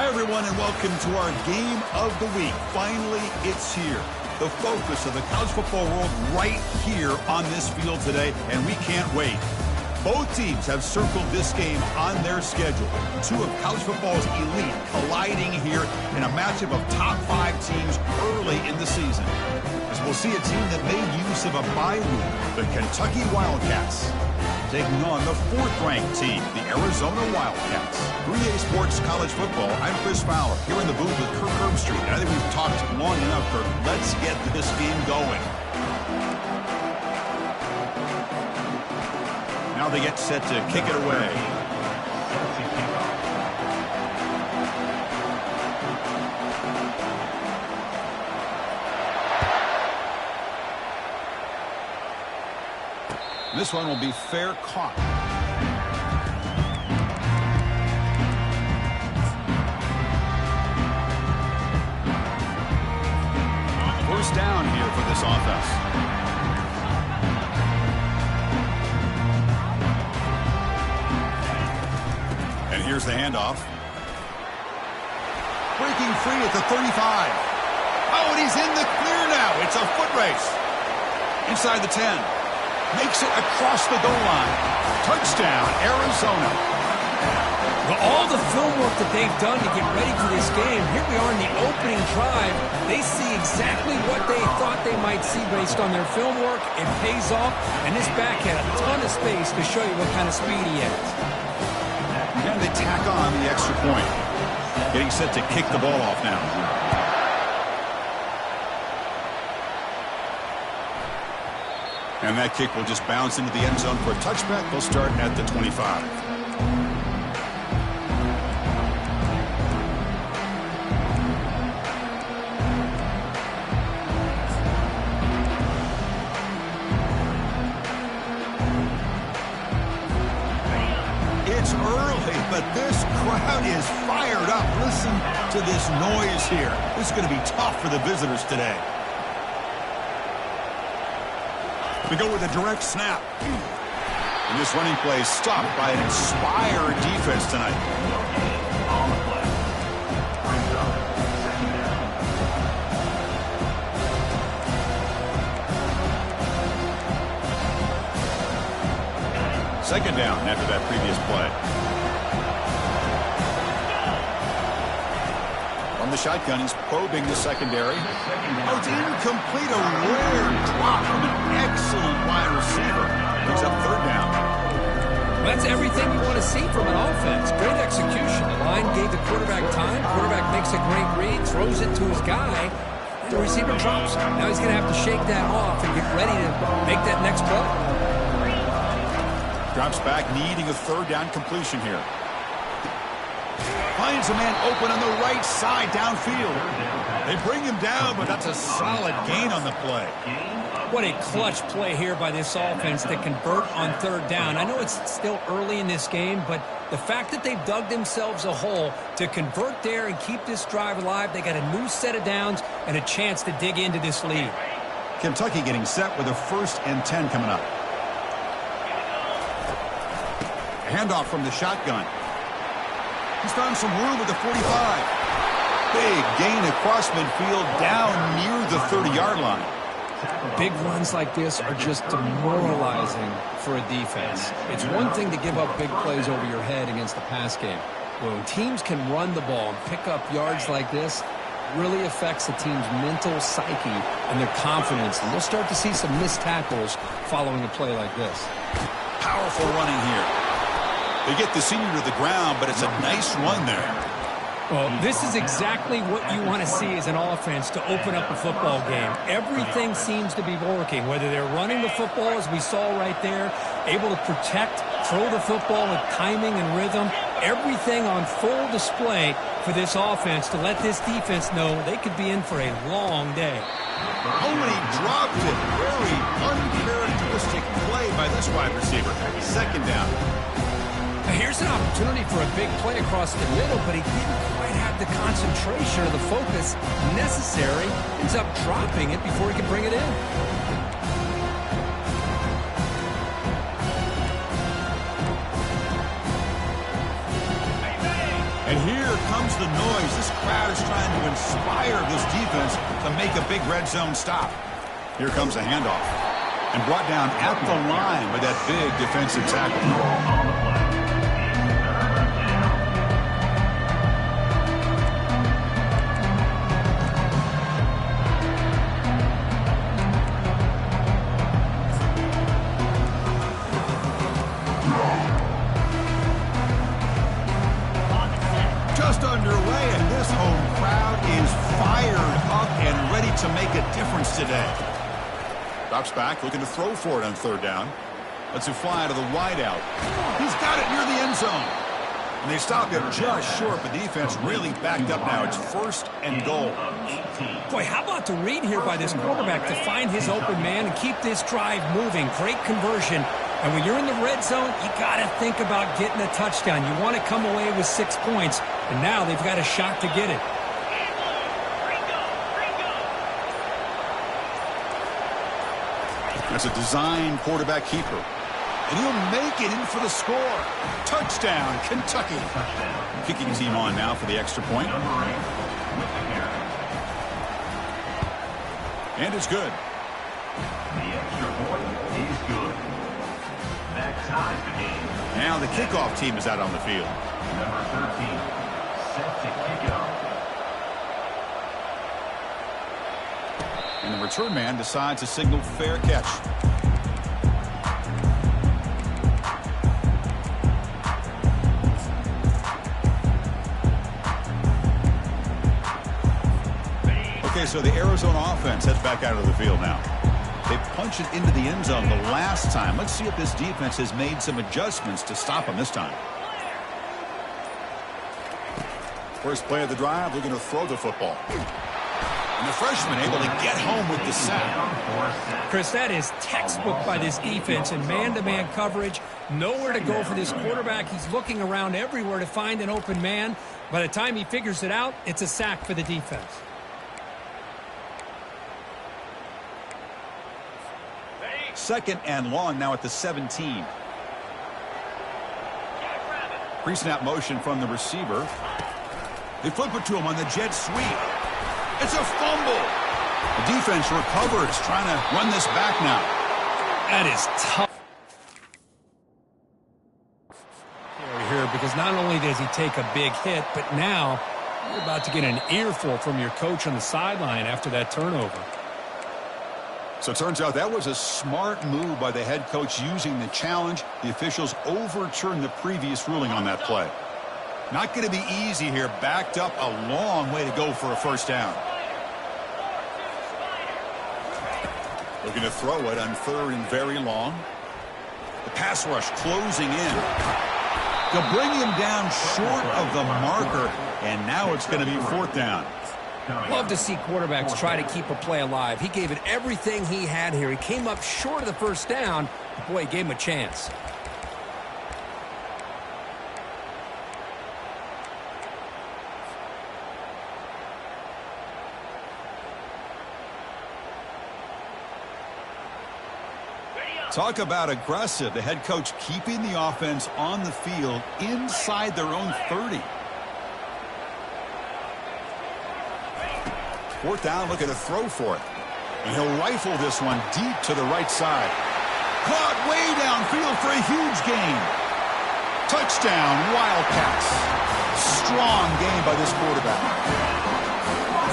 Hi, everyone, and welcome to our Game of the Week. Finally, it's here. The focus of the college football world right here on this field today, and we can't wait. Both teams have circled this game on their schedule. Two of college football's elite colliding here in a matchup of top 5 teams early in the season. As we'll see a team that made use of a bye week, the Kentucky Wildcats, taking on the 4th-ranked team, the Arizona Wildcats. 3A Sports College Football, I'm Chris Fowler, here in the booth with Kirk Herbstreit. I think we've talked long enough, Kirk. Let's get this game going. Now they get set to kick it away. This one will be fair caught. First down here for this offense. And here's the handoff. Breaking free at the 35. Oh, and he's in the clear now. It's a foot race. Inside the 10. Makes it across the goal line. Touchdown, Arizona. Well, all the film work that they've done to get ready for this game, here we are in the opening drive. They see exactly what they thought they might see based on their film work. It pays off, and this back had a ton of space to show you what kind of speed he has. And they tack on the extra point. Getting set to kick the ball off now. And that kick will just bounce into the end zone for a touchback. They'll start at the 25. It's early, but this crowd is fired up. Listen to this noise here. This is going to be tough for the visitors today. We go with a direct snap. And this running play is stopped by an inspired defense tonight. Second down after that previous play. From the shotgun, he's probing the secondary. Oh, it's incomplete. A rare drop from an excellent wide receiver. Picks up third down. Well, that's everything you want to see from an offense. Great execution. The line gave the quarterback time. Quarterback makes a great read, throws it to his guy. The receiver drops. Now he's going to have to shake that off and get ready to make that next play. Drops back, needing a third down completion here. Finds a man open on the right side downfield. They bring him down, but that's a solid gain on the play. What a clutch play here by this offense to convert on third down. I know it's still early in this game, but the fact that they've dug themselves a hole to convert there and keep this drive alive, they got a new set of downs and a chance to dig into this lead. Kentucky getting set with a 1st and 10 coming up. Handoff from the shotgun. He's found some room with the 45. Big gain across midfield down near the 30-yard line. Big runs like this are just demoralizing for a defense. It's one thing to give up big plays over your head against the pass game. When teams can run the ball and pick up yards like this, it really affects the team's mental psyche and their confidence. And we'll start to see some missed tackles following a play like this. Powerful running here. They get the senior to the ground, but it's a nice run there. Well, this is exactly what you want to see as an offense to open up a football game. Everything seems to be working, whether they're running the football, as we saw right there, able to protect, throw the football with timing and rhythm, everything on full display for this offense to let this defense know they could be in for a long day. Oh, and he dropped it. Very uncharacteristic play by this wide receiver. Second down. Here's an opportunity for a big play across the middle, but he didn't quite have the concentration or the focus necessary. Ends up dropping it before he can bring it in. And here comes the noise. This crowd is trying to inspire this defense to make a big red zone stop. Here comes a handoff. And brought down at the line with that big defensive tackle. Just underway, and this home crowd is fired up and ready to make a difference today. Drops back, looking to throw for it on third down. Lets it fly to the wideout. He's got it near the end zone. And they stopped him just short. The defense really backed up now. It's 1st and goal. Boy, how about the read here by this quarterback to find his open man and keep this drive moving. Great conversion. And when you're in the red zone, you got to think about getting a touchdown. You want to come away with 6 points, and now they've got a shot to get it. That's a design quarterback keeper. And he'll make it in for the score. Touchdown, Kentucky. Kicking team on now for the extra point. And it's good. The extra point is good. That ties the game. Now the kickoff team is out on the field. Number 13, set to kick off. And the return man decides to signal fair catch. Okay, so the Arizona offense heads back out of the field now. They punch it into the end zone the last time. Let's see if this defense has made some adjustments to stop them this time. First play of the drive, looking to throw the football. And the freshman able to get home with the sack. Chris, that is textbook by this defense in man-to-man coverage. Nowhere to go for this quarterback. He's looking around everywhere to find an open man. By the time he figures it out, it's a sack for the defense. Second and long now at the 17. Pre-snap motion from the receiver. They flip it to him on the jet sweep. It's a fumble. The defense recovers, trying to run this back now. That is tough here, because not only does he take a big hit, but now you're about to get an earful from your coach on the sideline after that turnover. So it turns out that was a smart move by the head coach using the challenge. The officials overturned the previous ruling on that play. Not going to be easy here. Backed up a long way to go for a first down. Looking to throw it on third and very long. The pass rush closing in. They'll bring him down short of the marker, and now it's going to be fourth down. Love to see quarterbacks try to keep a play alive. He gave it everything he had here. He came up short of the first down. Boy, he gave him a chance. Talk about aggressive. The head coach keeping the offense on the field inside their own 30. Fourth down, looking to throw for it. And he'll rifle this one deep to the right side. Caught way downfield for a huge gain. Touchdown, Wildcats. Strong game by this quarterback.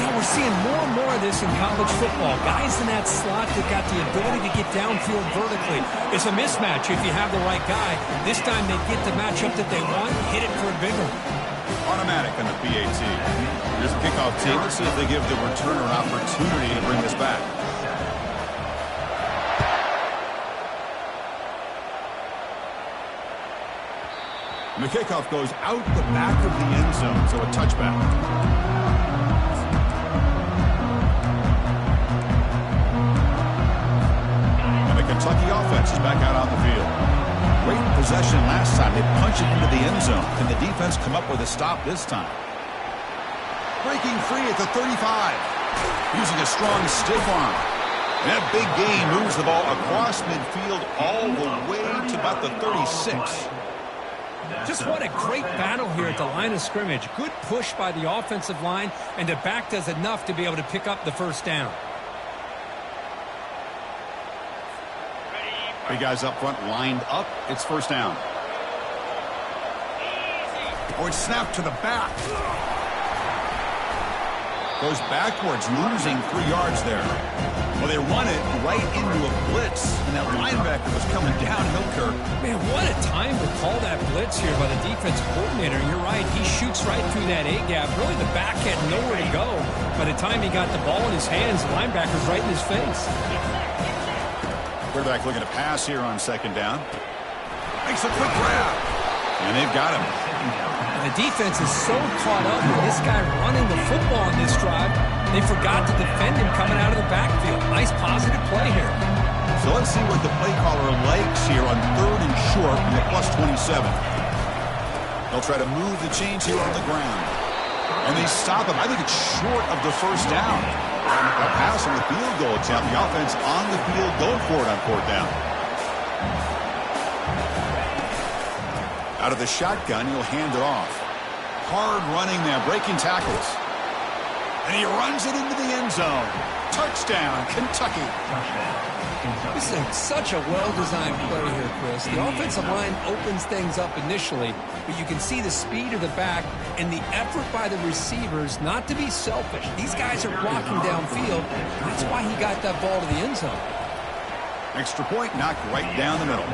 Yeah, we're seeing more and more of this in college football. Guys in that slot that got the ability to get downfield vertically. It's a mismatch if you have the right guy. This time they get the matchup that they want, hit it for a big one. Automatic on the PAT. Here's the kickoff team. Let's see if they give the returner an opportunity to bring this back. And the kickoff goes out the back of the end zone, so a touchback. And the Kentucky offense is back out on the field. Great possession last time. They punch it into the end zone. Can the defense come up with a stop this time? Breaking free at the 35. Using a strong stiff arm. And that big gain moves the ball across midfield all the way to about the 36. Just what a great battle here at the line of scrimmage. Good push by the offensive line, and the back does enough to be able to pick up the first down. Three guys up front lined up. It's first down. Oh, it's snapped to the back. Goes backwards, losing 3 yards there. Well, they run it right into a blitz, and that linebacker was coming downhill, Kirk. Man, what a time to call that blitz here by the defensive coordinator. You're right, he shoots right through that A-gap. Really, the back had nowhere to go. By the time he got the ball in his hands, the linebacker's right in his face. Quarterback looking to pass here on second down. Makes a quick grab. And they've got him. The defense is so caught up with this guy running the football on this drive, they forgot to defend him coming out of the backfield. Nice positive play here. So let's see what the play caller likes here on 3rd and short from the +27. They'll try to move the chains here on the ground. And they stop him. I think it's short of the first down. A pass on the field goal attempt. The offense on the field going for it on 4th down. Out of the shotgun, he'll hand it off. Hard running there, breaking tackles. And he runs it into the end zone. Touchdown, Kentucky. This is such a well-designed play here, Chris. The offensive line opens things up initially, but you can see the speed of the back and the effort by the receivers not to be selfish. These guys are blocking downfield. That's why he got that ball to the end zone. Extra point knocked right down the middle.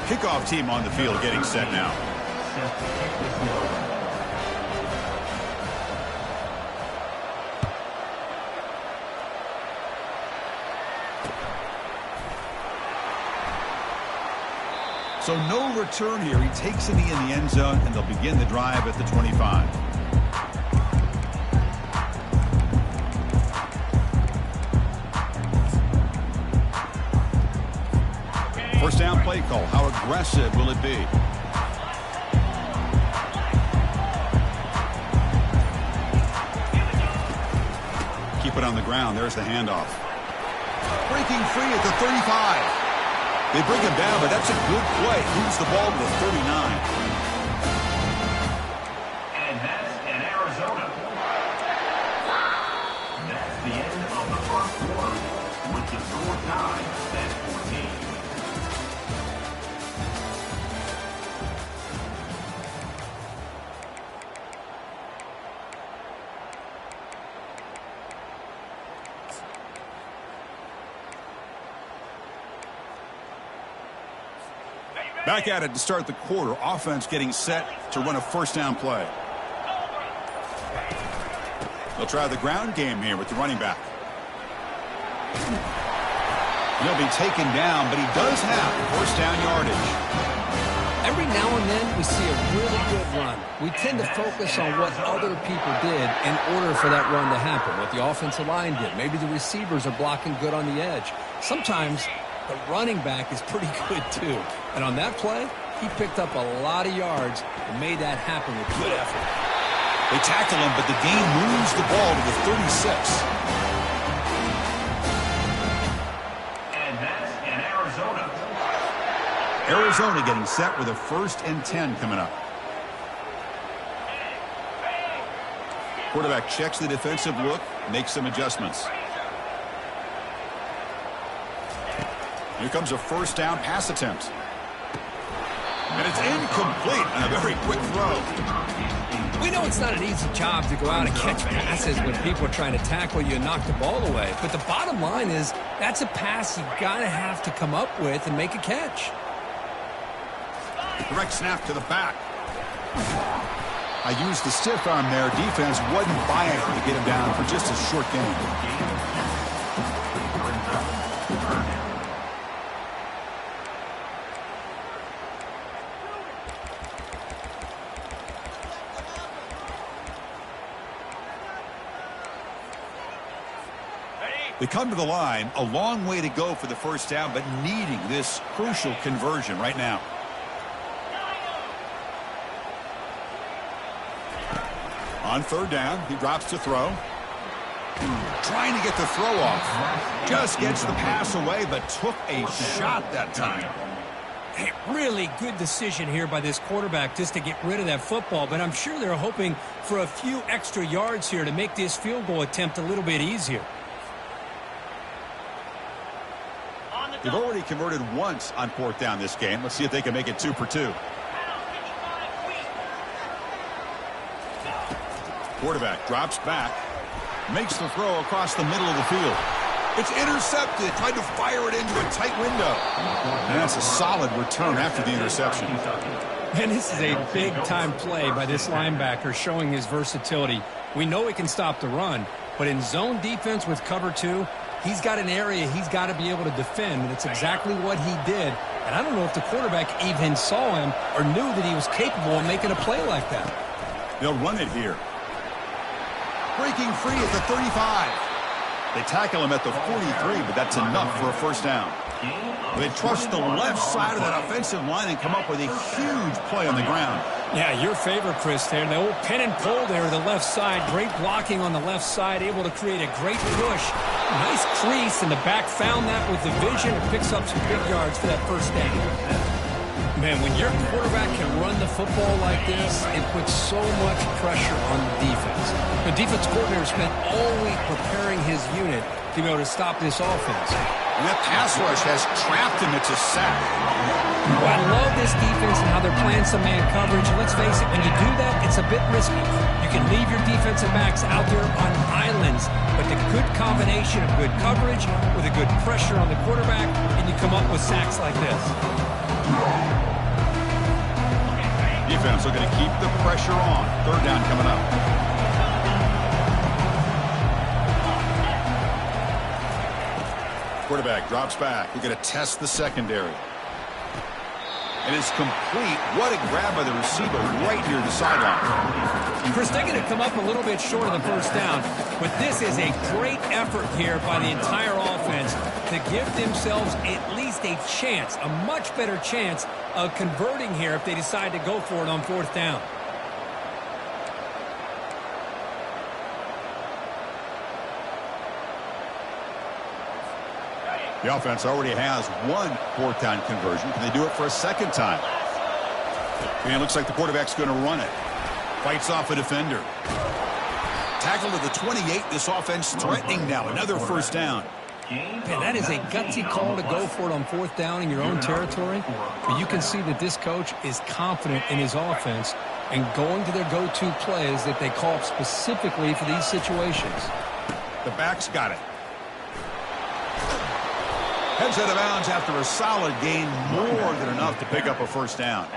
Kickoff team on the field getting set now. So no return here. He takes it in the end zone, and they'll begin the drive at the 25. First down play call. How aggressive will it be? Keep it on the ground. There's the handoff. Breaking free at the 35. They bring him down, but that's a good play. Moves the ball to the 39. And that's in Arizona. That's the end of the first quarter with the score tied at 14. Back at it to start the quarter. Offense getting set to run a first down play. They'll try the ground game here with the running back. He'll be taken down, but he does have first down yardage. Every now and then we see a really good run. We tend to focus on what other people did in order for that run to happen, what the offensive line did. Maybe the receivers are blocking good on the edge. Sometimes the running back is pretty good too. And on that play, he picked up a lot of yards and made that happen with good effort. They tackle him, but the gain moves the ball to the 36. And that's in Arizona. Arizona getting set with a 1st and 10 coming up. Quarterback checks the defensive look, makes some adjustments. Here comes a first down pass attempt. And it's incomplete on a very quick throw. We know it's not an easy job to go out and catch passes when people are trying to tackle you and knock the ball away. But the bottom line is that's a pass you got to have to come up with and make a catch. Direct snap to the back. I used the stiff arm there. Defense wasn't buying it to get him down for just a short game. They come to the line, a long way to go for the first down, but needing this crucial conversion right now. On third down, he drops to throw. Trying to get the throw off. Just gets the pass away, but took a shot that time. Hey, really good decision here by this quarterback just to get rid of that football, but I'm sure they're hoping for a few extra yards here to make this field goal attempt a little bit easier. They've already converted once on fourth down this game. Let's see if they can make it 2 for 2. Quarterback drops back, makes the throw across the middle of the field. It's intercepted. Tried to fire it into a tight window. And that's a solid return after the interception. And this is a big-time play by this linebacker showing his versatility. We know he can stop the run, but in zone defense with cover 2, he's got an area he's got to be able to defend, and it's exactly what he did. And I don't know if the quarterback even saw him or knew that he was capable of making a play like that. They'll run it here. Breaking free at the 35. They tackle him at the 43, but that's enough for a first down. They trust the left side of that offensive line and come up with a huge play on the ground. Yeah, your favorite, Chris, there. The old pin and pull there to the left side. Great blocking on the left side, able to create a great push. Nice crease, and the back found that with the vision and picks up some big yards for that first down. Man, when your quarterback can run the football like this, it puts so much pressure on the defense. The defense coordinator spent all week preparing his unit to be able to stop this offense. And that pass rush has trapped him. It's a sack. Well, I love this defense and how they're playing some man coverage. Let's face it, when you do that, it's a bit risky. You can leave your defensive backs out there on islands, but the good combination of good coverage with a good pressure on the quarterback, and you come up with sacks like this. Defense looking to keep the pressure on. Third down coming up. Quarterback drops back. We're going to test the secondary. And it's complete. What a grab by the receiver right near the sideline. Chris, they're going to come up a little bit short of the first down, but this is a great effort here by the entire offense to give themselves at least a chance, a much better chance of converting here if they decide to go for it on fourth down. The offense already has one fourth down conversion. Can they do it for a second time? And it looks like the quarterback's going to run it. Fights off a defender. Tackled at the 28. This offense threatening now. Another first down. Man, that is a gutsy call to go for it on fourth down in your own territory. But you can see that this coach is confident in his offense and going to their go-to plays that they call up specifically for these situations. The back's got it. Heads out of bounds after a solid gain, more than enough to pick up a first down.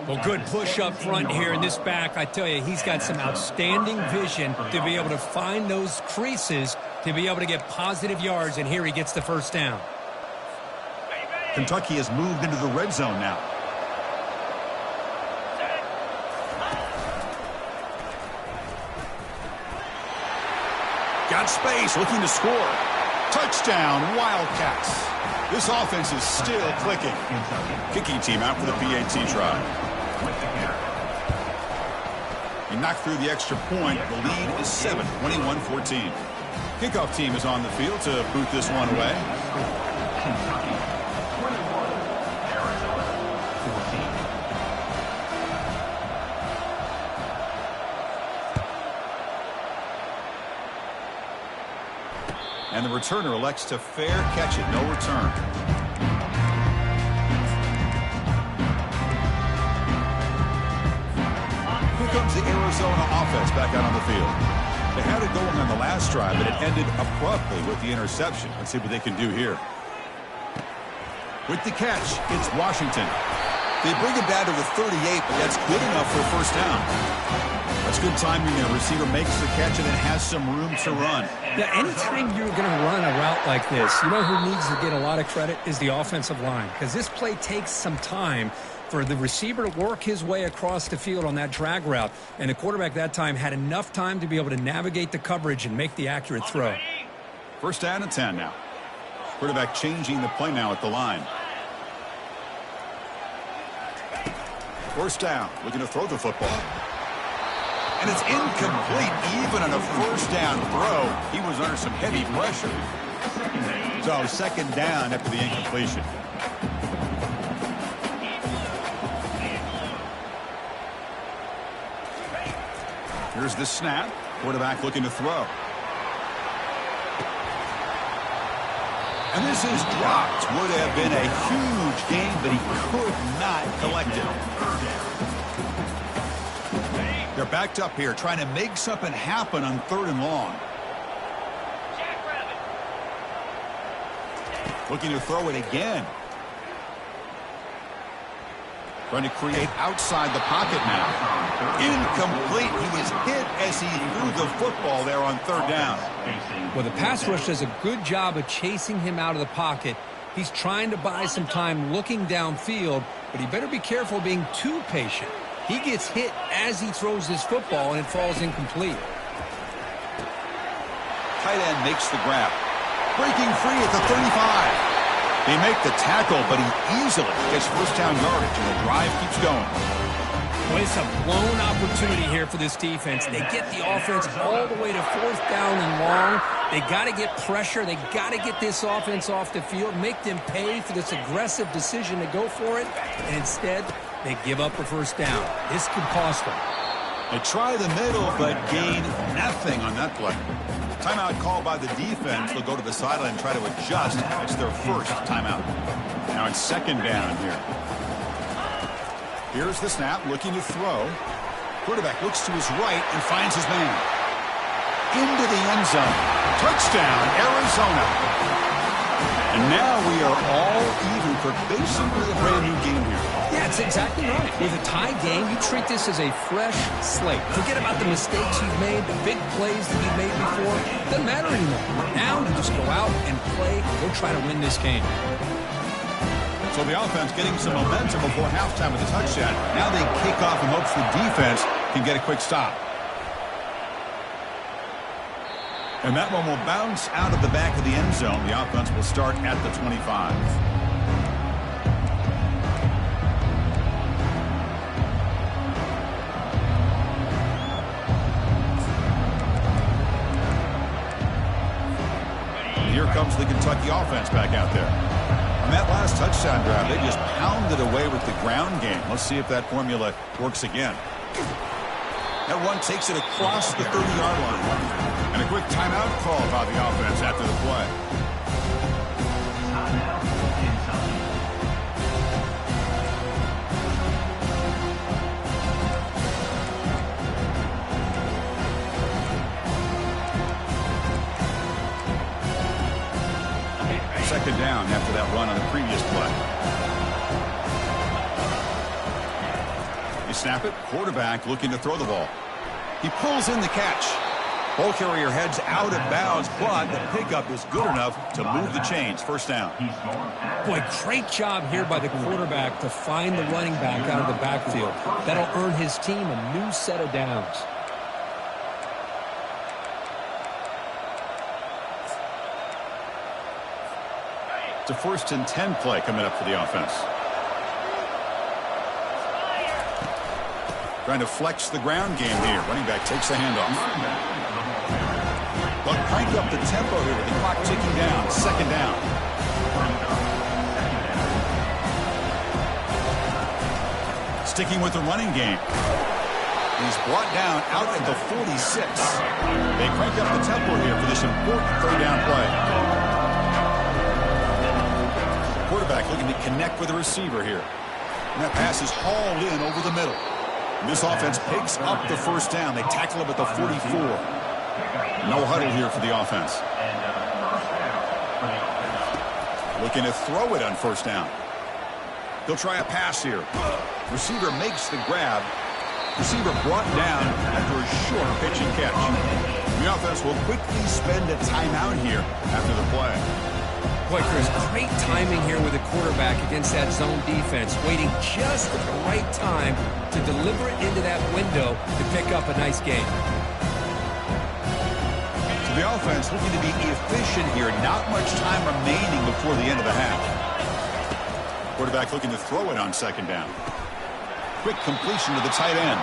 Well, good push up front here in this back. I tell you, he's got some outstanding vision to be able to find those creases to be able to get positive yards, and here he gets the first down. Kentucky has moved into the red zone now. Got space, looking to score. Touchdown, Wildcats. This offense is still clicking. Kicking team out for the PAT try. He knocked through the extra point. The lead is 7, 21-14. Kickoff team is on the field to boot this one away. Kentucky 21, Arizona 14. And the returner elects to fair catch it. No return. Here comes the Arizona offense back out on the field. They had it going on the last drive, but it ended abruptly with the interception. Let's see what they can do here. With the catch, it's Washington. They bring it down to the 38, but that's good enough for a first down. That's good timing there. Receiver makes the catch and then has some room to run. Yeah, anytime you're going to run a route like this, you know who needs to get a lot of credit is the offensive line, because this play takes some time for the receiver to work his way across the field on that drag route, and the quarterback that time had enough time to be able to navigate the coverage and make the accurate throw. First down and 10 now. Quarterback changing the play now at the line. First down, looking to throw the football. And it's incomplete even on a first down throw. He was under some heavy pressure. So second down after the incompletion. Here's the snap. Quarterback looking to throw. And this is dropped. Would have been a huge game, but he could not collect it. They're backed up here, trying to make something happen on 3rd and long. Looking to throw it again. Trying to create outside the pocket now. Incomplete. He was hit as he threw the football there on 3rd down. Well, the pass rush does a good job of chasing him out of the pocket. He's trying to buy some time looking downfield, but he better be careful being too patient. He gets hit as he throws his football, and it falls incomplete. Tight end makes the grab. Breaking free at the 35. They make the tackle, but he easily gets first down yardage, and the drive keeps going. Well, it's a blown opportunity here for this defense. They get the offense all the way to 4th down and long. They got to get pressure. They got to get this offense off the field, make them pay for this aggressive decision to go for it, and instead they give up a first down. This could cost them. They try the middle, but gain nothing on that play. Timeout called by the defense. They'll go to the sideline and try to adjust. It's their first timeout. Now it's 2nd down here. Here's the snap, looking to throw. Quarterback looks to his right and finds his man. Into the end zone. Touchdown, Arizona. And now we are all even for basically a brand new game here. Yeah, that's exactly right. With a tie game, you treat this as a fresh slate. Forget about the mistakes you've made, the big plays that you've made before. Doesn't matter anymore. Now you just go out and play and go try to win this game. So the offense getting some momentum before halftime with a touchdown. Now they kick off in hopes the defense can get a quick stop. And that one will bounce out of the back of the end zone. The offense will start at the 25. Here comes the Kentucky offense back out there. On that last touchdown drive, they just pounded away with the ground game. Let's see if that formula works again. That one takes it across the 30-yard line. And a quick timeout call by the offense after the play. Second down after that run on the previous play. You snap it. Quarterback looking to throw the ball. He pulls in the catch. Ball carrier heads out of bounds, but the pickup is good enough to move the chains. First down. Boy, great job here by the quarterback to find the running back out of the backfield. That'll earn his team a new set of downs. It's a 1st and 10 play coming up for the offense. Trying to flex the ground game here. Running back takes the handoff. But crank up the tempo here with the clock ticking down. Second down. Sticking with the running game. He's brought down out at the 46. They crank up the tempo here for this important 3rd down play. Quarterback looking to connect with the receiver here. And that pass is hauled in over the middle. And this offense picks up the first down. They tackle him at the 44. No huddle here for the offense. Looking to throw it on first down. They'll try a pass here. Receiver makes the grab. Receiver brought down after a short pitch and catch. The offense will quickly spend a timeout here after the play. Boy, Chris, great timing here with the quarterback against that zone defense, waiting just at the right time to deliver it into that window to pick up a nice game. So the offense looking to be efficient here. Not much time remaining before the end of the half. Quarterback looking to throw it on second down. quick completion to the tight end.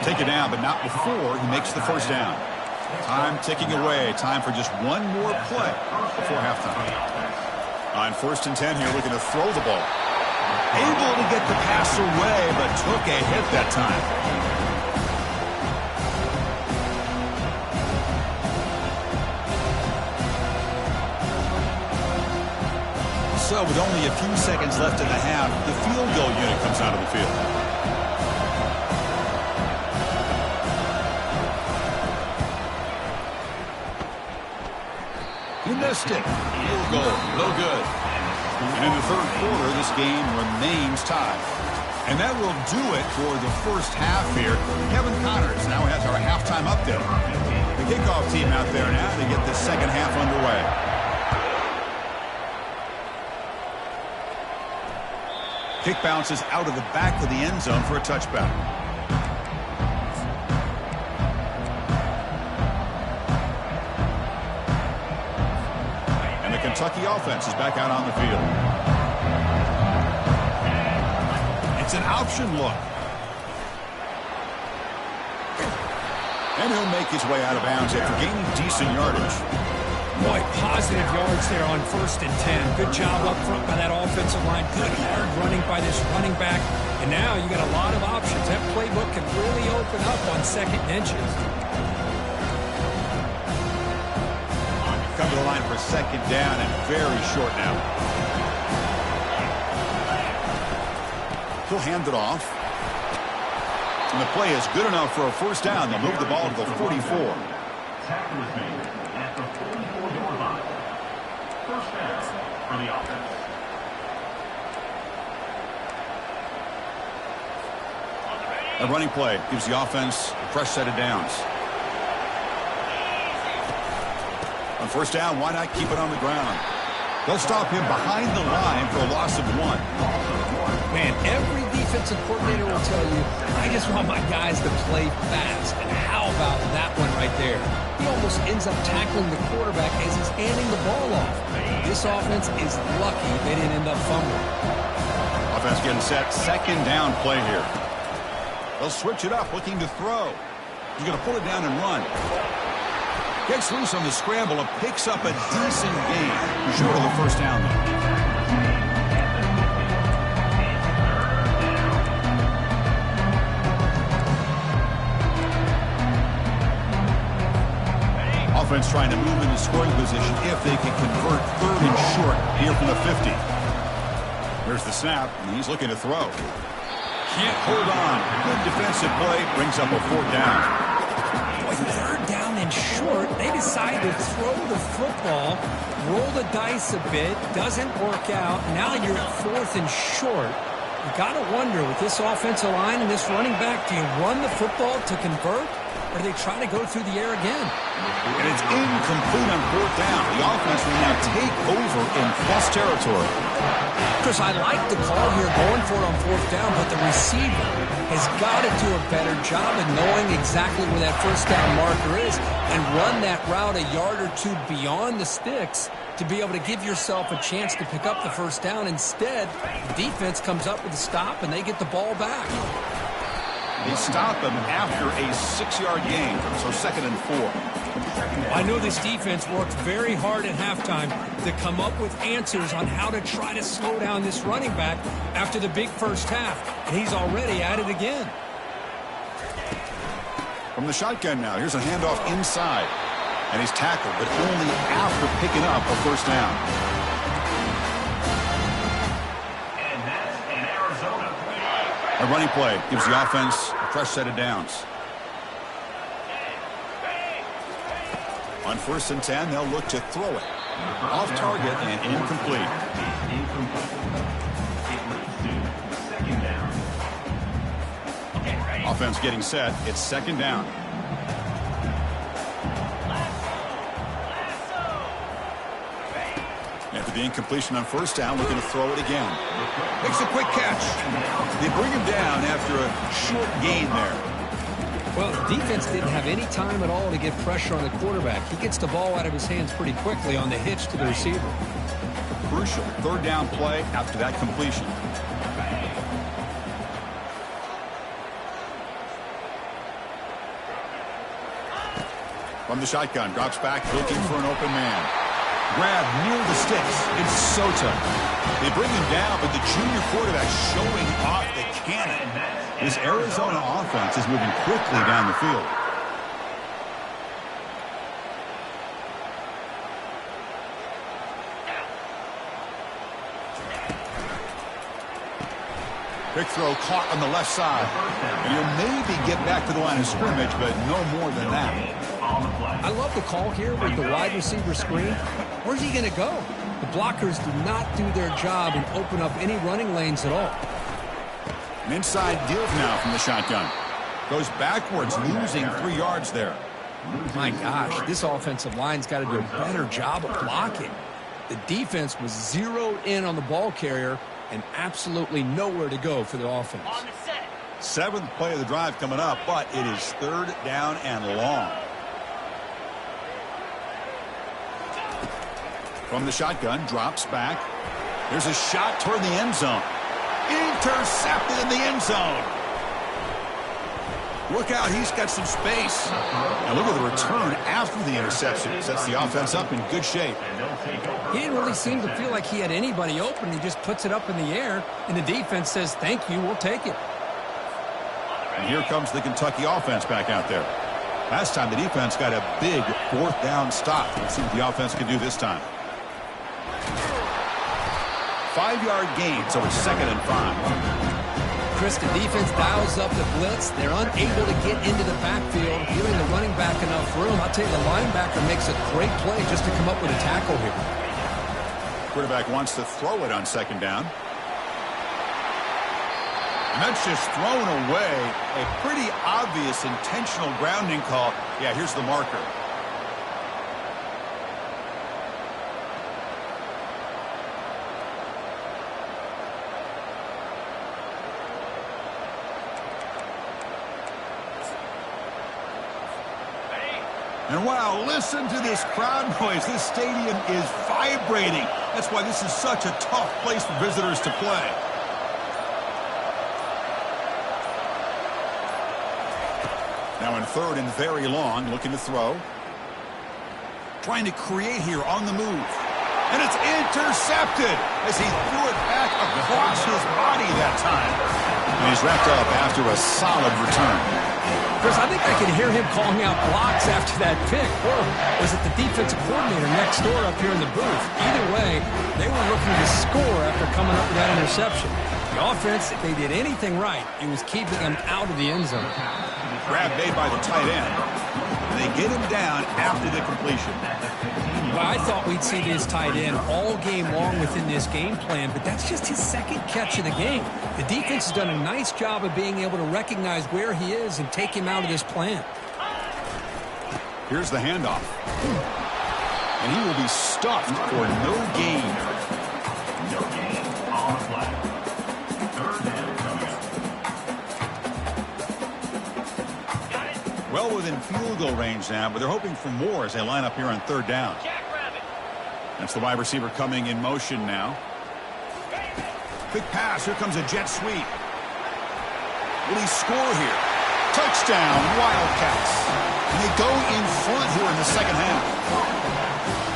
Take it down, but not before he makes the first down. Time ticking away. Time for just one more play before halftime. On 1st and 10 here, looking to throw the ball. Able to get the pass away, but took a hit that time. So with only a few seconds left in the half, the field goal unit comes out of the field. He missed it. Field goal, no good. And in the 3rd quarter, this game remains tied. And that will do it for the first half here. Kevin Connors now has our halftime update. The kickoff team out there now to get the second half underway. Kick bounces out of the back of the end zone for a touchback. And the Kentucky offense is back out on the field. It's an option look. And he'll make his way out of bounds after gaining decent yardage. Boy, positive yards there on 1st and 10. Good job up front by that offensive line. Good hard running by this running back. And now you got a lot of options. That playbook can really open up on 2nd and inches. Come to the line for 2nd down and very short now. He'll hand it off. And the play is good enough for a first down. They'll move the ball to the 44. Tackle is made at the 44-yard line. First down for the offense. A running play gives the offense a fresh set of downs. On 1st down, why not keep it on the ground? They'll stop him behind the line for a loss of 1. Man, every defensive coordinator will tell you, I just want my guys to play fast. And how about that one right there? He almost ends up tackling the quarterback as he's handing the ball off. This offense is lucky they didn't end up fumbling. Offense getting set. 2nd down play here. They'll switch it up, looking to throw. He's going to pull it down and run. Gets loose on the scramble and picks up a decent gain. Short of the first down, though. Offense trying to move into scoring position if they can convert 3rd and short here from the 50. Here's the snap, and he's looking to throw. Can't hold on. Good defensive play. Brings up a 4th down. Boy, 3rd down and short. They decide to throw the football, roll the dice a bit. Doesn't work out. Now you're at 4th and short. You got to wonder, with this offensive line and this running back, do you run the football to convert, or do they try to go through the air again? And it's incomplete on 4th down. The offense will now take over in plus territory. Chris, I like the call here going for it on 4th down, but the receiver has got to do a better job of knowing exactly where that 1st down marker is and run that route a yard or two beyond the sticks to be able to give yourself a chance to pick up the 1st down. Instead, the defense comes up with a stop and they get the ball back. They stop him after a 6-yard gain, so 2nd and 4. I know this defense worked very hard at halftime to come up with answers on how to try to slow down this running back after the big first half, and he's already at it again. From the shotgun now, here's a handoff inside, and he's tackled, but only after picking up a 1st down. And that's in Arizona. A running play gives the offense a fresh set of downs. On 1st and 10, they'll look to throw it. Off target and incomplete. Offense getting set. It's 2nd down. After the incompletion on 1st down, looking to throw it again. Makes a quick catch. They bring him down after a short gain there. Well, the defense didn't have any time at all to get pressure on the quarterback. He gets the ball out of his hands pretty quickly on the hitch to the receiver. Crucial 3rd down play after that completion. From the shotgun, drops back, looking for an open man. Grab near the sticks. It's Soto. They bring him down, but the junior quarterback showing off the cannon. This Arizona offense is moving quickly down the field. Quick throw caught on the left side. And he'll maybe get back to the line of scrimmage, but no more than that. I love the call here with the wide receiver screen. Where's he going to go? The blockers do not do their job and open up any running lanes at all. An inside give now from the shotgun. Goes backwards, losing 3 yards there. My gosh, this offensive line's got to do a better job of blocking. The defense was zeroed in on the ball carrier and absolutely nowhere to go for the offense. 7th play of the drive coming up, but it is 3rd down and long. From the shotgun, drops back. There's a shot toward the end zone. Intercepted in the end zone. Look out, he's got some space. And look at the return after the interception. Sets the offense up in good shape. He didn't really seem to feel like he had anybody open. He just puts it up in the air, and the defense says, thank you, we'll take it. And here comes the Kentucky offense back out there. Last time the defense got a big 4th down stop. Let's see what the offense can do this time. 5-yard gain, so it's 2nd and 5. Chris, the defense dials up the blitz. They're unable to get into the backfield, giving the running back enough room. I'll tell you, the linebacker makes a great play just to come up with a tackle here. Quarterback wants to throw it on 2nd down. And that's just thrown away. A pretty obvious intentional grounding call. Yeah, here's the marker. And wow, listen to this crowd noise. This stadium is vibrating. That's why this is such a tough place for visitors to play. Now in 3rd and very long, looking to throw. Trying to create here on the move. And it's intercepted as he threw it back across his body that time. And he's wrapped up after a solid return. Chris, I think I could hear him calling out blocks after that pick. Or was it the defensive coordinator next door up here in the booth? Either way, they were looking to score after coming up with that interception. The offense, if they did anything right, it was keeping them out of the end zone. Grab made by the tight end. And they get him down after the completion. Well, I thought we'd see this tight end all game long within this game plan, but that's just his 2nd catch of the game. The defense has done a nice job of being able to recognize where he is and take him out of this plan. Here's the handoff. And he will be stuffed for no gain. No gain on the play. 3rd down coming up. Well within field goal range now, but they're hoping for more as they line up here on 3rd down. That's the wide receiver coming in motion now. Quick pass. Here comes a jet sweep. Will he score here? Touchdown, Wildcats. And they go in front here in the 2nd half.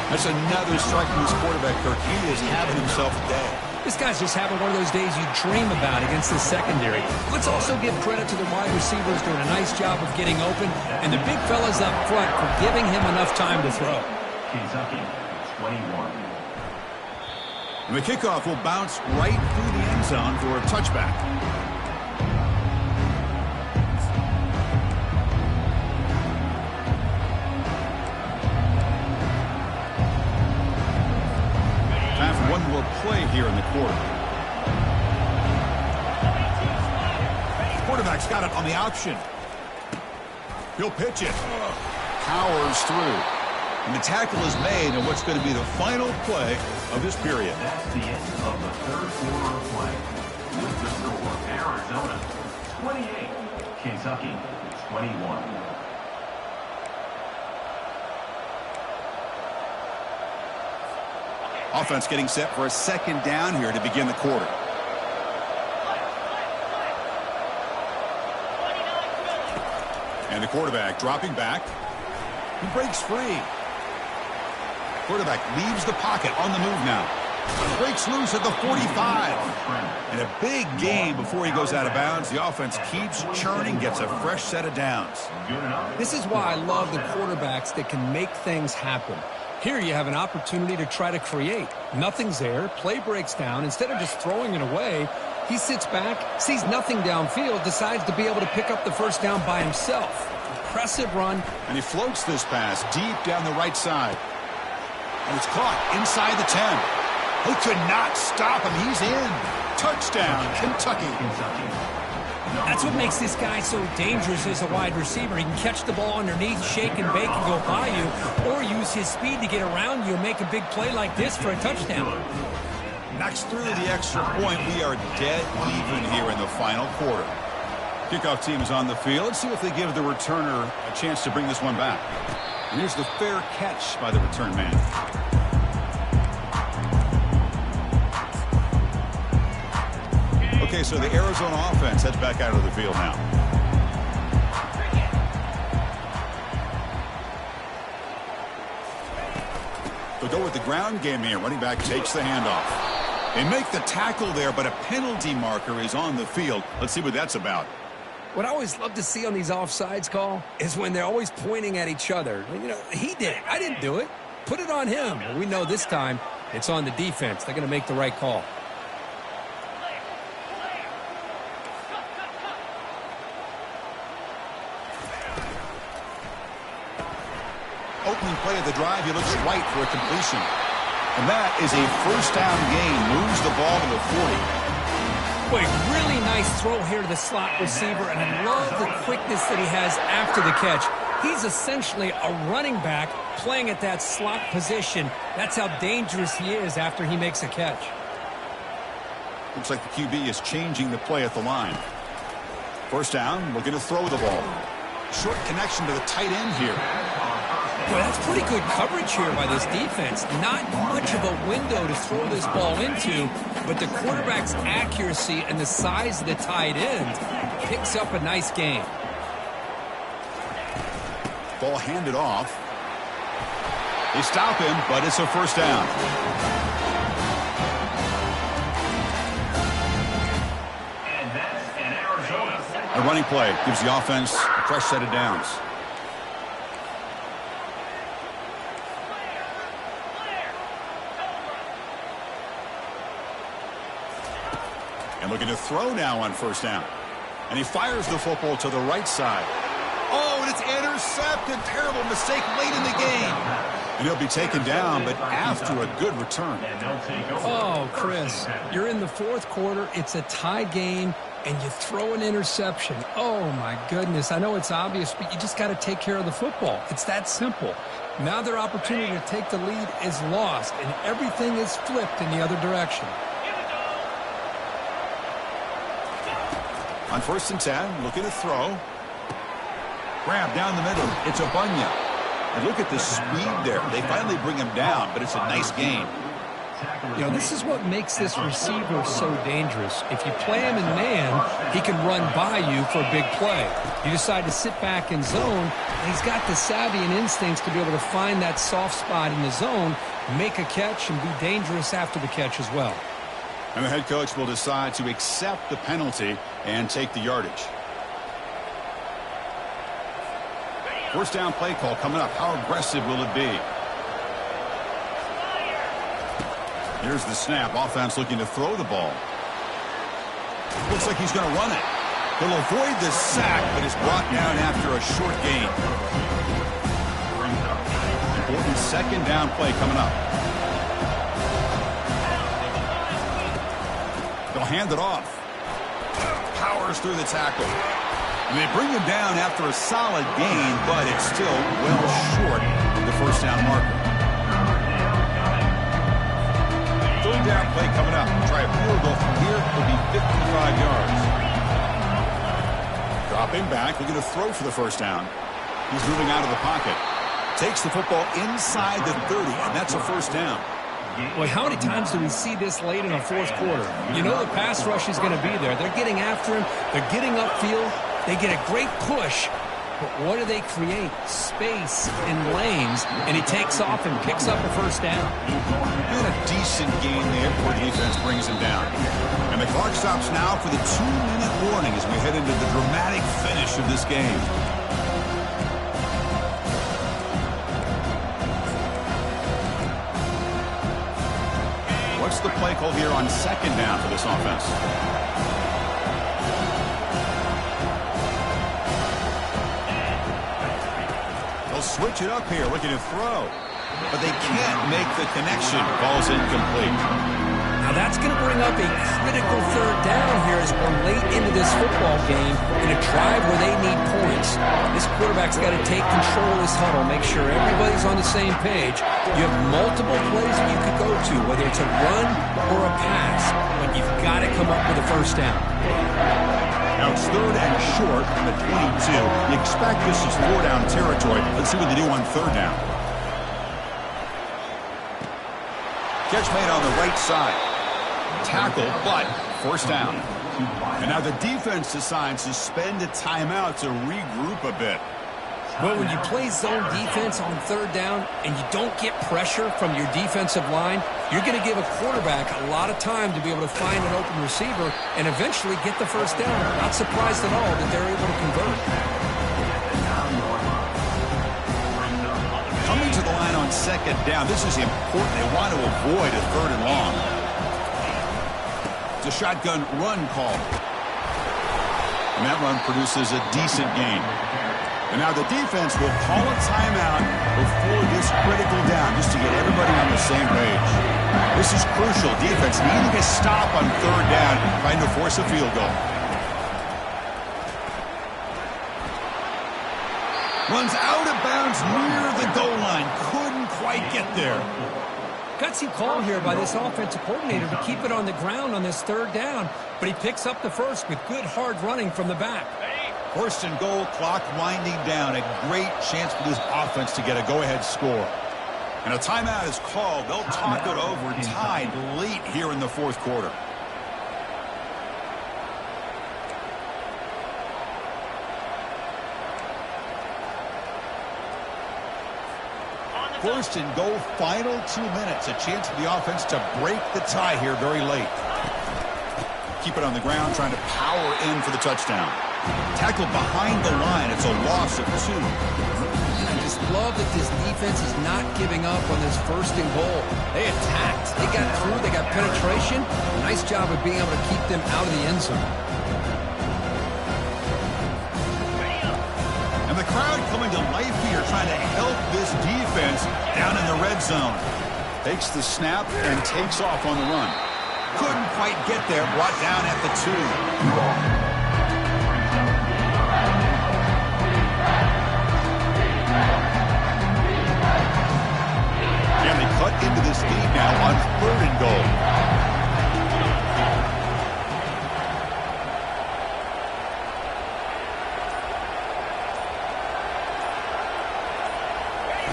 That's another strike from his quarterback, Kirk. He is having himself a day. This guy's just having one of those days you dream about against the secondary. Let's also give credit to the wide receivers doing a nice job of getting open, and the big fellas up front for giving him enough time to throw. Kentucky, 21. And the kickoff will bounce right through the end zone for a touchback. Time for one more play here in the quarter. Quarterback's got it on the option. He'll pitch it. Powers through. And the tackle is made on what's going to be the final play of this period. That's the end of the 3rd quarter of play. With the score, Arizona 28, Kentucky 21. Offense getting set for a 2nd down here to begin the quarter. And the quarterback dropping back. He breaks free. Quarterback leaves the pocket on the move now. Breaks loose at the 45. And a big gain before he goes out of bounds. The offense keeps churning, gets a fresh set of downs. This is why I love the quarterbacks that can make things happen. Here you have an opportunity to try to create. Nothing's there. Play breaks down. Instead of just throwing it away, he sits back, sees nothing downfield, decides to be able to pick up the first down by himself. Impressive run. And he floats this pass deep down the right side. And it's caught inside the 10. He could not stop him. He's in. Touchdown, Kentucky. That's what makes this guy so dangerous as a wide receiver. He can catch the ball underneath, shake and bake and go by you, or use his speed to get around you and make a big play like this for a touchdown. Knocks through the extra point. We are dead even here in the final quarter. Kickoff team is on the field. Let's see if they give the returner a chance to bring this one back. And here's the fair catch by the return man. Okay, so the Arizona offense heads back out of the field now. They'll go with the ground game here. Running back takes the handoff. They make the tackle there, but a penalty marker is on the field. Let's see what that's about. What I always love to see on these offsides call is when they're always pointing at each other. You know, he did it. I didn't do it. Put it on him. And we know this time it's on the defense. They're going to make the right call. Opening play of the drive, he looks right for a completion. And that is a first down gain. Moves the ball to the 40. Boy, really nice throw here to the slot receiver, and I love the quickness that he has after the catch. He's essentially a running back playing at that slot position. That's how dangerous he is after he makes a catch. Looks like the QB is changing the play at the line. First down, looking to throw the ball. Short connection to the tight end here. Boy, that's pretty good coverage here by this defense. Not much of a window to throw this ball into, but the quarterback's accuracy and the size of the tight end picks up a nice gain. Ball handed off. They stop him, but it's a first down. And that's an Arizona. A running play gives the offense a fresh set of downs. And looking to throw now on first down. And he fires the football to the right side. Oh, and it's intercepted. Terrible mistake late in the game. And he'll be taken down, but after a good return. Oh, Chris, you're in the fourth quarter. It's a tie game, and you throw an interception. Oh, my goodness. I know it's obvious, but you just got to take care of the football. It's that simple. Now their opportunity to take the lead is lost, and everything is flipped in the other direction. On first and 10, looking to throw. Grab down the middle. It's a Bunya. And look at the speed there. They finally bring him down, but it's a nice gain. You know, this is what makes this receiver so dangerous. If you play him in man, he can run by you for a big play. You decide to sit back in zone, and he's got the savvy and instincts to be able to find that soft spot in the zone, make a catch, and be dangerous after the catch as well. And the head coach will decide to accept the penalty and take the yardage. First down play call coming up. How aggressive will it be? Here's the snap. Offense looking to throw the ball. Looks like he's going to run it. He'll avoid the sack, but is brought down after a short gain. Important second down play coming up. They'll hand it off. Powers through the tackle. And they bring him down after a solid gain, but it's still well short of the first down marker. Third down play coming up. Try a field goal from here. It'll be 55 yards. Dropping back. Looking to throw for the first down. He's moving out of the pocket. Takes the football inside the 30, and that's a first down. Boy, how many times do we see this late in a fourth quarter? You know the pass rush is going to be there. They're getting after him. They're getting upfield. They get a great push, but what do they create? Space and lanes, and he takes off and picks up a first down. And a decent gain there before the defense brings him down. And the clock stops now for the 2-minute warning as we head into the dramatic finish of this game. What's the play call here on second down for this offense? They'll switch it up here, looking to throw. But they can't make the connection. Ball's incomplete. Now that's going to bring up a critical third down here as we're late into this football game in a drive where they need points. This quarterback's got to take control of this huddle, make sure everybody's on the same page. You have multiple plays that you could go to, whether it's a run or a pass, but you've got to come up with a first down. Now it's third and short from the 22. You expect this is four-down territory. Let's see what they do on third down. Catch made on the right side. Tackle, but first down. And now the defense decides to spend a timeout to regroup a bit. Well, when you play zone defense on third down and you don't get pressure from your defensive line, you're going to give a quarterback a lot of time to be able to find an open receiver and eventually get the first down. Not surprised at all that they're able to convert. Coming to the line on second down, this is important. They want to avoid a third and long. It's a shotgun run call. And that run produces a decent gain. And now the defense will call a timeout before this critical down just to get everybody on the same page. This is crucial. Defense needing a stop on third down, trying to force a field goal. Runs out of bounds near the goal line. Couldn't quite get there. Gutsy call here by this offensive coordinator to keep it on the ground on this third down, but he picks up the first with good hard running from the back. First and goal, clock winding down. A great chance for this offense to get a go-ahead score. And a timeout is called. They'll talk it over, tied late here in the fourth quarter. First and goal, final 2 minutes. A chance for the offense to break the tie here very late. Keep it on the ground, trying to power in for the touchdown. Tackled behind the line. It's a loss of 2. I just love that this defense is not giving up on this first and goal. They attacked. They got through. They got penetration. Nice job of being able to keep them out of the end zone. And the crowd coming to life here, trying to help this defense down in the red zone. Takes the snap and takes off on the run. Couldn't quite get there. Brought down at the 2. And they cut into this lead now on third and goal.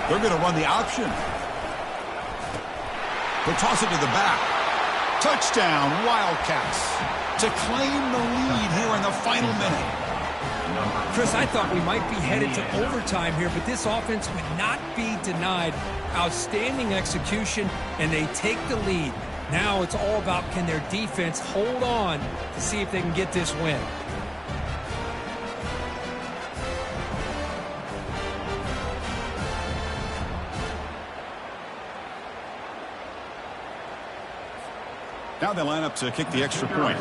They're going to run the option. They'll toss it to the back. Touchdown, Wildcats, to claim the lead here in the final minute. Chris, I thought we might be headed to overtime here, but this offense would not be denied. Outstanding execution, and they take the lead. Now it's all about, can their defense hold on to see if they can get this win. Now they line up to kick the extra point.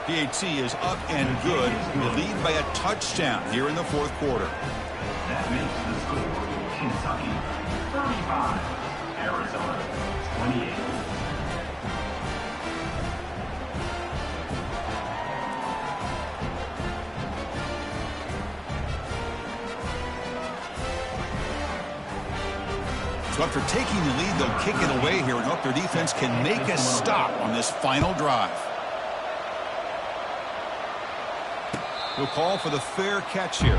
PAT is up and good. They lead by a touchdown here in the fourth quarter. That makes the score Kentucky 35, Arizona 28. So after taking the lead, they'll kick it away here and hope their defense can make a stop on this final drive. We'll call for the fair catch here.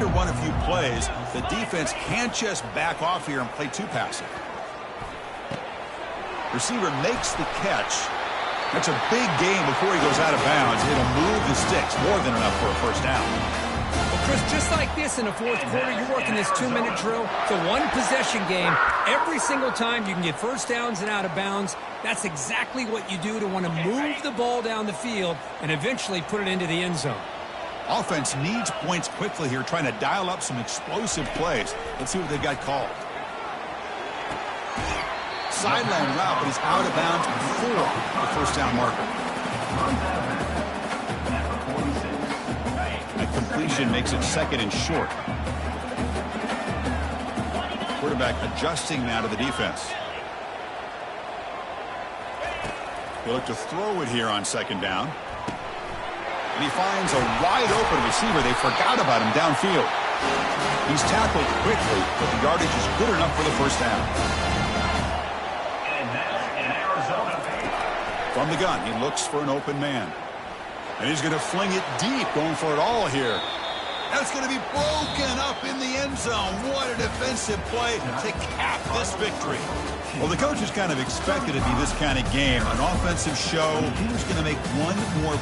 to run a few plays. The defense can't just back off here and play too passive. Receiver makes the catch. That's a big gain before he goes out of bounds. It'll move the sticks, more than enough for a first down. Well, Chris, just like this in the fourth quarter, you're working this 2-minute drill. It's a one-possession game. Every single time you can get first downs and out of bounds. That's exactly what you do to want to move the ball down the field and eventually put it into the end zone. Offense needs points quickly here, trying to dial up some explosive plays. Let's see what they've got called. Sideline route, but he's out of bounds before the first down marker. That completion makes it second and short. Quarterback adjusting now to the defense. They look to throw it here on second down. And he finds a wide open receiver. They forgot about him downfield. He's tackled quickly, but the yardage is good enough for the first down. From the gun, he looks for an open man. And he's going to fling it deep, going for it all here. That's going to be broken up in the end zone. What a defensive play to cap this victory. Well, the coaches kind of expected it to be this kind of game. An offensive show. He was going to make one more